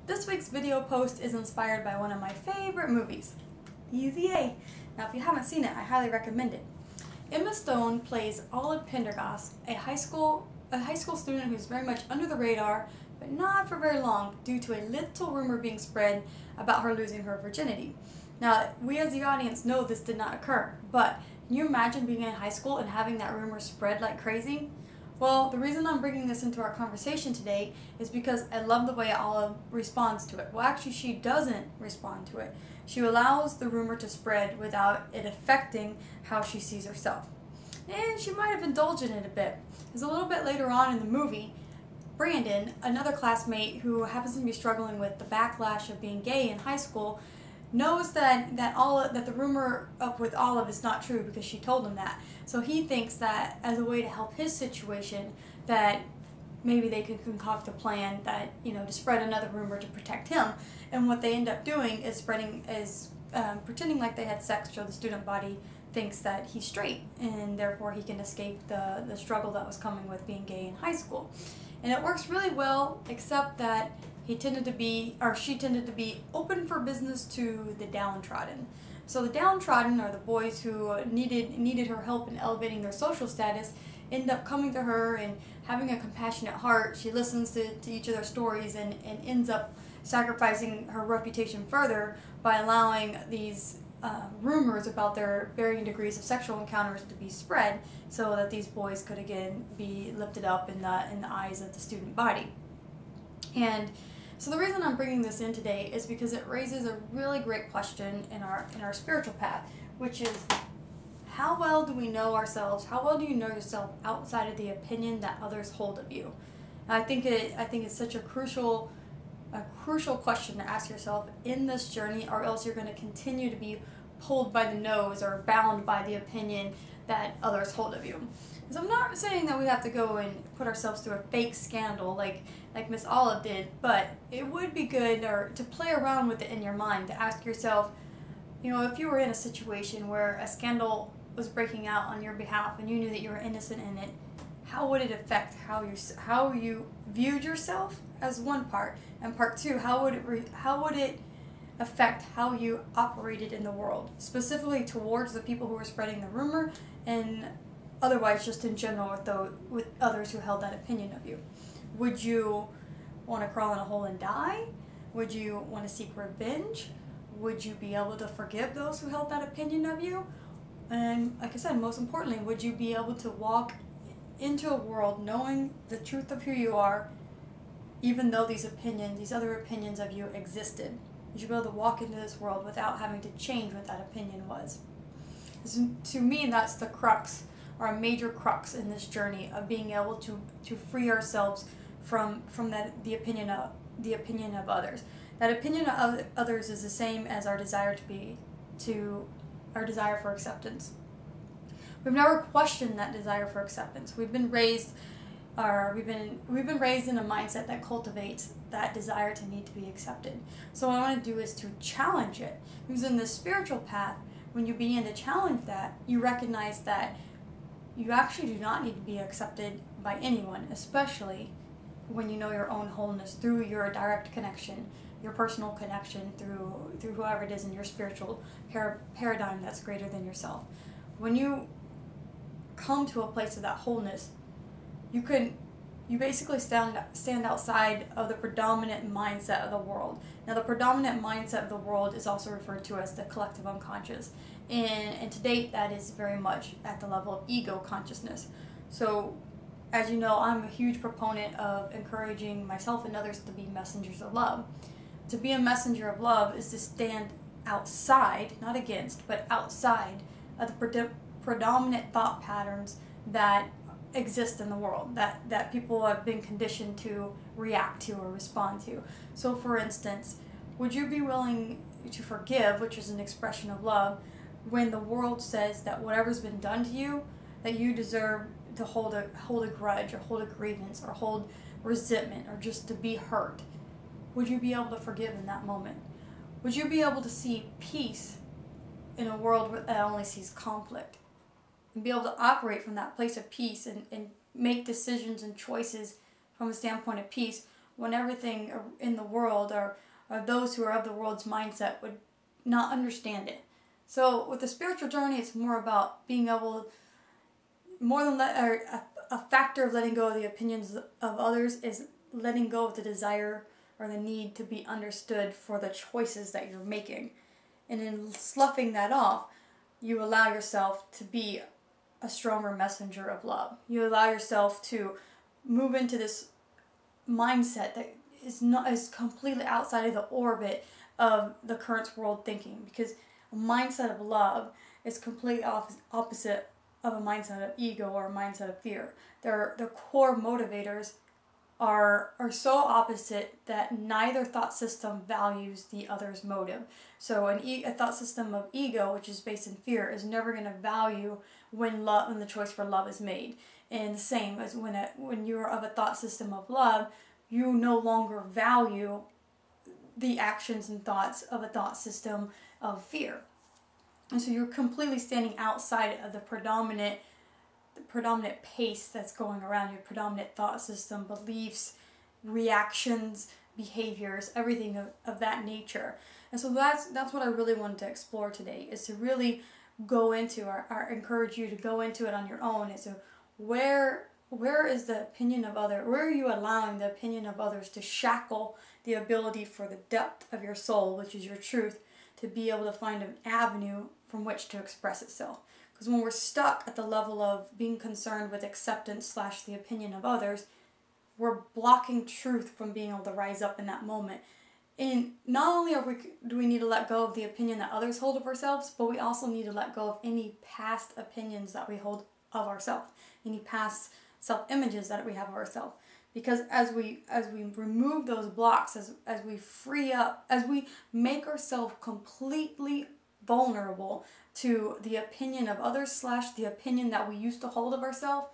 This week's video post is inspired by one of my favorite movies, Easy A. Now if you haven't seen it, I highly recommend it. Emma Stone plays Olive Pendergast, a high school student who's very much under the radar, but not for very long due to a little rumor being spread about her losing her virginity. Now, we as the audience know this did not occur, but can you imagine being in high school and having that rumor spread like crazy? Well, the reason I'm bringing this into our conversation today is because I love the way Olive responds to it. Well, actually, she doesn't respond to it. She allows the rumor to spread without it affecting how she sees herself. And she might have indulged in it a bit. Because a little bit later on in the movie, Brandon, another classmate who happens to be struggling with the backlash of being gay in high school, knows that the rumor up with Olive is not true because she told him that. So he thinks that as a way to help his situation, that maybe they could concoct a plan that, to spread another rumor to protect him. And what they end up doing is pretending like they had sex so the student body thinks that he's straight and therefore he can escape the struggle that was coming with being gay in high school. And it works really well, except that she tended to be open for business to the downtrodden. So the downtrodden, or the boys who needed her help in elevating their social status, end up coming to her and having a compassionate heart. She listens to each of their stories and ends up sacrificing her reputation further by allowing these rumors about their varying degrees of sexual encounters to be spread, so that these boys could again be lifted up in the eyes of the student body. And so the reason I'm bringing this in today is because it raises a really great question in our spiritual path, which is, how well do we know ourselves? How well do you know yourself outside of the opinion that others hold of you? And I think it's such a crucial question to ask yourself in this journey, or else you're going to continue to be pulled by the nose or bound by the opinion that others hold of you. So I'm not saying that we have to go and put ourselves through a fake scandal like Miss Olive did, but it would be good to play around with it in your mind, to ask yourself, if you were in a situation where a scandal was breaking out on your behalf and you knew that you were innocent in it, how would it affect how you viewed yourself as one part, and part two, how would it affect how you operated in the world, specifically towards the people who were spreading the rumor, and otherwise just in general with others who held that opinion of you? Would you want to crawl in a hole and die? Would you want to seek revenge? Would you be able to forgive those who held that opinion of you? And like I said, most importantly, would you be able to walk into a world knowing the truth of who you are, even though these other opinions of you existed? Would you be able to walk into this world without having to change what that opinion was? To me, that's the crux, or a major crux in this journey of being able to free ourselves from the opinion of others. That opinion of others is the same as our desire our desire for acceptance. We've never questioned that desire for acceptance. We've been raised in a mindset that cultivates that desire to need to be accepted. So what I want to do is to challenge it. Because in the spiritual path, when you begin to challenge that, you recognize that you actually do not need to be accepted by anyone, especially when you know your own wholeness through your direct connection, your personal connection through whoever it is in your spiritual paradigm that's greater than yourself. When you come to a place of that wholeness, you basically stand outside of the predominant mindset of the world. Now, the predominant mindset of the world is also referred to as the collective unconscious. And to date, that is very much at the level of ego consciousness. So, as you know, I'm a huge proponent of encouraging myself and others to be messengers of love. To be a messenger of love is to stand outside, not against, but outside of the predominant thought patterns that exist in the world, that people have been conditioned to react to or respond to. So for instance, would you be willing to forgive, which is an expression of love, when the world says that whatever's been done to you, that you deserve to hold a grudge or hold a grievance or hold resentment or just to be hurt? Would you be able to forgive in that moment? Would you be able to see peace in a world that only sees conflict? And be able to operate from that place of peace and make decisions and choices from a standpoint of peace, when everything in the world or those who are of the world's mindset would not understand it. So with the spiritual journey, it's more about being able, more than a factor of letting go of the opinions of others is letting go of the desire or the need to be understood for the choices that you're making. And in sloughing that off, you allow yourself to be a stronger messenger of love. You allow yourself to move into this mindset that is completely outside of the orbit of the current world thinking, because a mindset of love is completely opposite of a mindset of ego or a mindset of fear. Their core motivators are so opposite that neither thought system values the other's motive. So a thought system of ego, which is based in fear, is never going to value when the choice for love is made. And the same as when you're of a thought system of love, you no longer value the actions and thoughts of a thought system of fear. And so you're completely standing outside of the predominant pace that's going around, your predominant thought system, beliefs, reactions, behaviors, everything of that nature. And so that's what I really wanted to explore today, is to really go into, or encourage you to go into it on your own, is to where is the opinion of others, where are you allowing the opinion of others to shackle the ability for the depth of your soul, which is your truth, to be able to find an avenue from which to express itself. Because when we're stuck at the level of being concerned with acceptance / the opinion of others, we're blocking truth from being able to rise up in that moment. And not only do we need to let go of the opinion that others hold of ourselves, but we also need to let go of any past opinions that we hold of ourselves, any past self-images that we have of ourselves. Because as we remove those blocks, as we free up, as we make ourselves completely vulnerable to the opinion of others / the opinion that we used to hold of ourselves,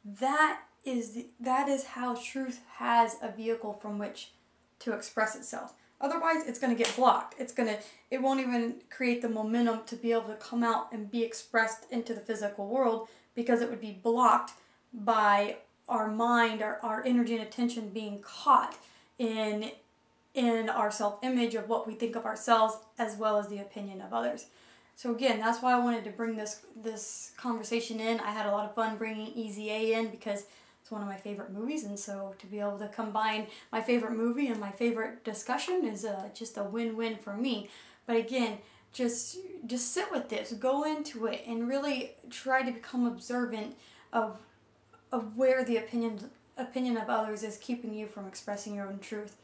that is how truth has a vehicle from which to express itself. Otherwise, it's going to get blocked. It won't even create the momentum to be able to come out and be expressed into the physical world, because it would be blocked by our mind, our energy and attention being caught in our self-image of what we think of ourselves, as well as the opinion of others. So again, that's why I wanted to bring this conversation in. I had a lot of fun bringing Easy A in, because it's one of my favorite movies, and so to be able to combine my favorite movie and my favorite discussion is just a win-win for me. But again, just sit with this, go into it, and really try to become observant of where the opinion of others is keeping you from expressing your own truth.